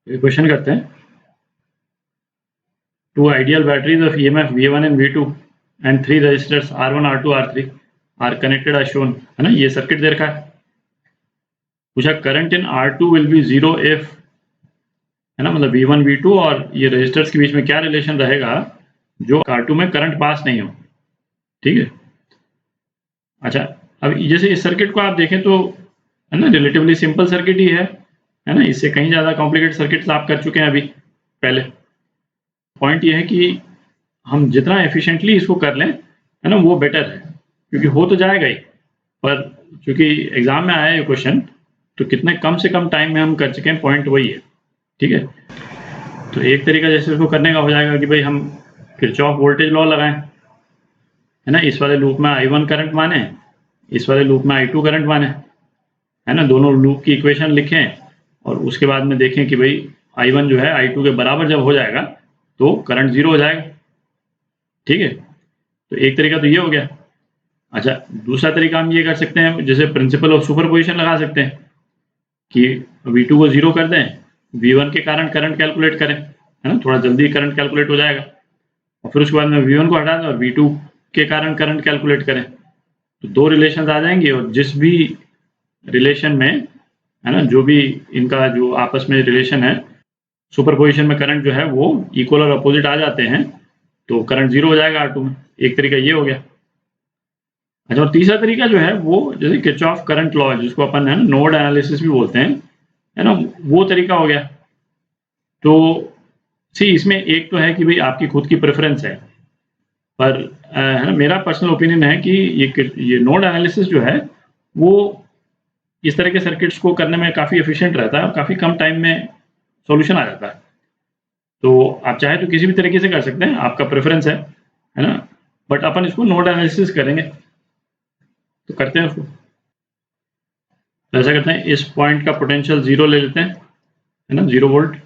Question करते हैं। Two ideal batteries of EMF V1 and V2 and 3 resistors R1, R2, R3 are connected as shown, है ना। ये circuit दे रखा है। पूछा current in R2 will be 0 if, है ना, मतलब V1 V2 और ये रेजिस्टर्स के बीच में क्या रिलेशन रहेगा जो R2 में करंट पास नहीं हो। ठीक है। अच्छा, अब जैसे इस सर्किट को आप देखें तो, है ना, रिलेटिवली सिंपल सर्किट ही है ना। इससे कहीं ज़्यादा कॉम्प्लिकेटेड सर्किट्स आप कर चुके हैं अभी पहले। पॉइंट ये है कि हम जितना एफिशिएंटली इसको कर लें, है ना, वो बेटर है, क्योंकि हो तो जाएगा ही, पर चूंकि एग्जाम में आया ये क्वेश्चन, तो कितने कम से कम टाइम में हम कर सकें, पॉइंट वही है। ठीक है। तो एक तरीका जैसे इसको करने का हो जाएगा कि भाई हम किरचॉफ वोल्टेज लॉ लगाएं, है ना। इस वाले लूप में I1 करंट माने, इस वाले लूप में I2 करंट माने, है ना। दोनों लूप की इक्वेशन लिखें और उसके बाद में देखें कि भाई I1 जो है I2 के बराबर जब हो जाएगा तो करंट 0 हो जाएगा। ठीक है। तो एक तरीका तो ये हो गया। अच्छा, दूसरा तरीका हम ये कर सकते हैं, जैसे प्रिंसिपल ऑफ सुपरपोजिशन लगा सकते हैं कि V2 को 0 कर दें, V1 के कारण करंट कैलकुलेट करें, है ना, थोड़ा जल्दी करंट कैलकुलेट हो जाएगा। और फिर उसके बाद में V1 को हटा दें और V2 के कारण करंट कैलकुलेट करें, तो दो रिलेशन आ जाएंगे। और जिस भी रिलेशन में, है ना, जो भी इनका जो आपस में रिलेशन है, सुपरपोजिशन में करंट जो है वो इक्वल और अपोजिट आ जाते हैं, तो करंट 0 हो जाएगा R2 में। एक तरीका ये हो गया। अच्छा, और तीसरा तरीका जो है वो जैसे किरचॉफ करंट लॉ, जिसको अपन, है ना, नोड एनालिसिस भी बोलते हैं, है ना, वो तरीका हो गया। तो सी इसमें एक तो है कि भाई आपकी खुद की प्रेफरेंस है, पर है ना, मेरा पर्सनल ओपिनियन है कि ये नोड एनालिसिस जो है वो इस तरह के सर्किट्स को करने में काफ़ी एफिशिएंट रहता है और काफ़ी कम टाइम में सॉल्यूशन आ जाता है। तो आप चाहे तो किसी भी तरीके से कर सकते हैं, आपका प्रेफरेंस है ना, बट अपन इसको नोड एनालिसिस करेंगे, तो करते हैं उसको। तो ऐसा करते हैं, इस पॉइंट का पोटेंशियल 0 ले लेते हैं, है ना, 0 वोल्ट,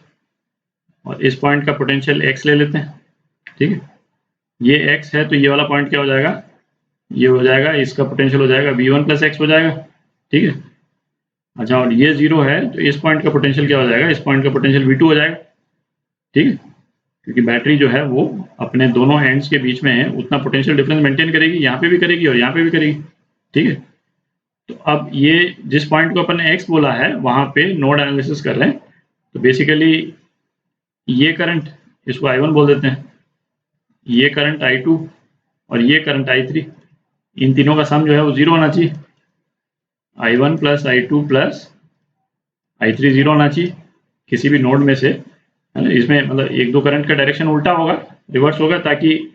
और इस पॉइंट का पोटेंशियल x ले लेते हैं। ठीक है। ये x है तो ये वाला पॉइंट क्या हो जाएगा, ये हो जाएगा, इसका पोटेंशियल हो जाएगा V1 प्लस x हो जाएगा। ठीक है। अच्छा, और ये 0 है तो इस पॉइंट का पोटेंशियल क्या हो जाएगा, इस पॉइंट का पोटेंशियल V2 हो जाएगा। ठीक है। क्योंकि बैटरी जो है वो अपने दोनों एंड्स के बीच में है, उतना पोटेंशियल डिफरेंस मेंटेन करेगी, यहाँ पे भी करेगी और यहाँ पे भी करेगी। ठीक है। तो अब ये जिस पॉइंट को अपन ने x बोला है वहां पे नोड एनालिसिस कर रहे हैं, तो बेसिकली ये करंट, इसको I1 बोल देते हैं, ये करंट I2 और ये करंट I3, इन तीनों का सम जो है वो 0 होना चाहिए। I1 plus I2 plus I3 0 होना चाहिए किसी भी नोड में से, है ना। इसमें मतलब एक दो करंट का डायरेक्शन उल्टा होगा, रिवर्स होगा, ताकि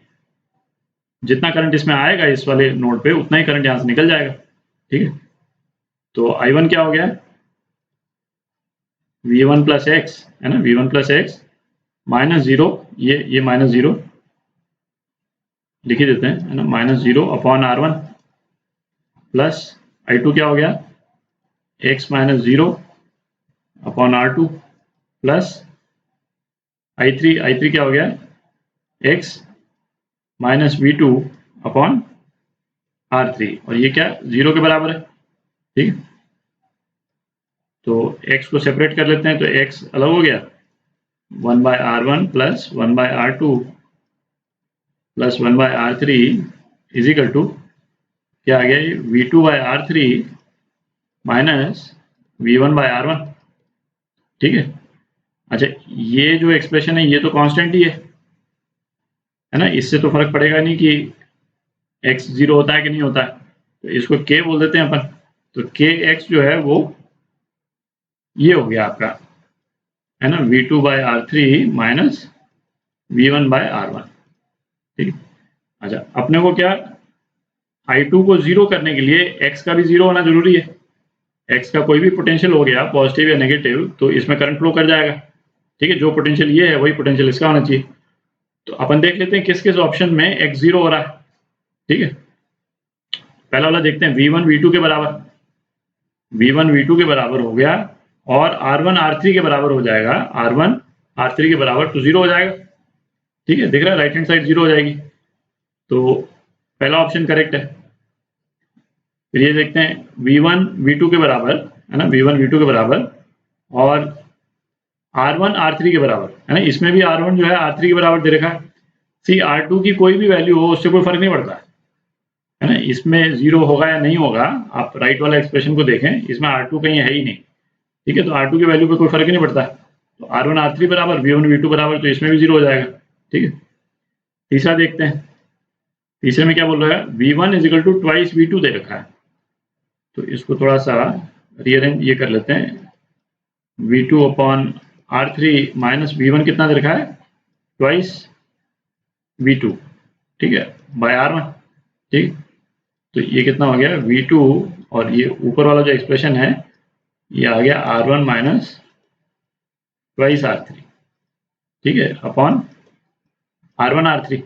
जितना करंट इसमें आएगा इस वाले नोड पे उतना ही करंट यहाँ से निकल जाएगा। ठीक है। तो I1 क्या हो गया, V1 प्लस एक्स, है ना, V1 प्लस एक्स माइनस 0, ये माइनस 0 लिख ही देते हैं, है ना, minus 0 upon R1 plus I2 क्या हो गया, x minus 0 upon R2 plus I3 क्या हो गया, x minus V2 upon R3, और ये क्या 0 के बराबर है। ठीक है। तो x को सेपरेट कर लेते हैं, तो x अलग हो गया, 1 by R1 plus 1 by R2 plus 1 by R3 is equal to क्या आ गया, V2 bye R3 minus V1 bye R1। ठीक है। अच्छा, ये जो एक्सप्रेशन है ये तो कांस्टेंट ही है ना, इससे तो फर्क पड़ेगा नहीं कि x 0 होता है कि नहीं होता है, तो इसको k बोल देते हैं अपन। तो kx जो है वो ये हो गया आपका, है ना, V2 bye R3 minus V1 bye R1। ठीक है। अच्छा, अपने को क्या, I2 को 0 करने के लिए x का भी 0 होना जरूरी है। x का कोई भी पोटेंशियल हो गया, पॉजिटिव या नेगेटिव, तो इसमें करंट फ्लो कर जाएगा। ठीक है। जो पोटेंशियल ये है वही पोटेंशियल इसका होना चाहिए। तो अपन देख लेते हैं किस किस ऑप्शन में x 0 हो रहा है। ठीक है। पहला वाला देखते हैं, V1 V2 के बराबर, V1 V2 के बराबर हो गया, और R1 R3 के बराबर हो जाएगा, R1 R3 के बराबर तो 0 हो जाएगा। ठीक है, दिख रहा है, राइट हैंड साइड 0 हो जाएगी, तो पहला ऑप्शन करेक्ट है। फिर ये देखते हैं V1 V2 के बराबर, है ना, V1 V2 के बराबर और R1 R3 के बराबर है ना, इसमें भी R1 जो है R3 के बराबर दे रखा है। सी R2 की कोई भी वैल्यू हो उससे कोई फर्क नहीं पड़ता है ना, इसमें 0 होगा या नहीं होगा, आप राइट वाला एक्सप्रेशन को देखें, इसमें R2 कहीं है ही नहीं, ठीक है, तो R2 की वैल्यू पे कोई फर्क ही नहीं पड़ता, तो R1 R3 बराबर V1 V2 बराबर, तो इसमें भी 0 हो जाएगा, ठीक है। तीसरा देखते हैं, तीसरे में क्या बोल रहा है, V1 is equal to twice V2 दे रखा है, तो इसको थोड़ा सा रीअरेंज ये कर लेते हैं, V2 upon R3 minus V1 कितना दे रखा है, ट्वाइस V2, ठीक है, बाय R1, ठीक, तो ये कितना हो गया V2, और ये ऊपर वाला जो एक्सप्रेशन है ये आ गया R1 माइनस ट्वाइस R3, ठीक है, अपॉन R1 R3।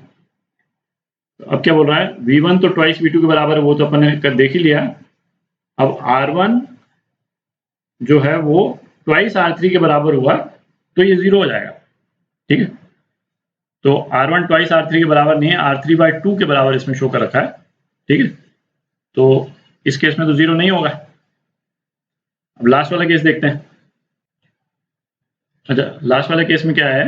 तो अब क्या बोल रहा है, V1 तो ट्वाइस V2 के बराबर है, वो तो अपन ने देख ही लिया, अब R1 जो है वो ट्वाइस R3 के बराबर हुआ तो ये 0 हो जाएगा, ठीक है, तो R1 ट्वाइस R3 के बराबर नहीं है, R3/2 के बराबर इसमें शो कर रखा है, ठीक है, तो इस केस में तो 0 नहीं होगा। अब लास्ट वाला केस देखते हैं। अच्छा, लास्ट वाले केस में क्या है,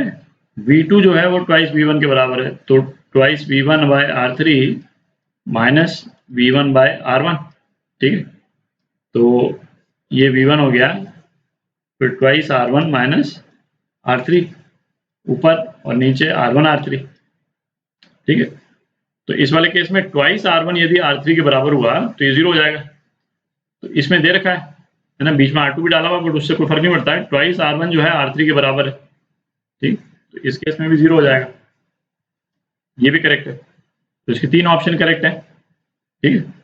V2 जो है वो ट्वाइस V1 के बराबर है, तो twice V1 bye R3 minus V1 bye R1, ठीक है, तो ये V1 हो गया, फिर ट्वाइस R1 माइनस R3 ऊपर और नीचे R1 R3, ठीक है, तो इस वाले केस में ट्वाइस R1 यदि R3 के बराबर हुआ तो ये 0 हो जाएगा, तो इसमें दे रखा है ना, बीच में R2 भी डाला हुआ, बट उससे कोई फर्क नहीं पड़ता है, ट्वाइस R1 जो है R3 के बराबर है, ठीक, तो इस केस में भी 0 हो जाएगा, ये भी करेक्ट है, तो इसके 3 ऑप्शन करेक्ट है, ठीक है।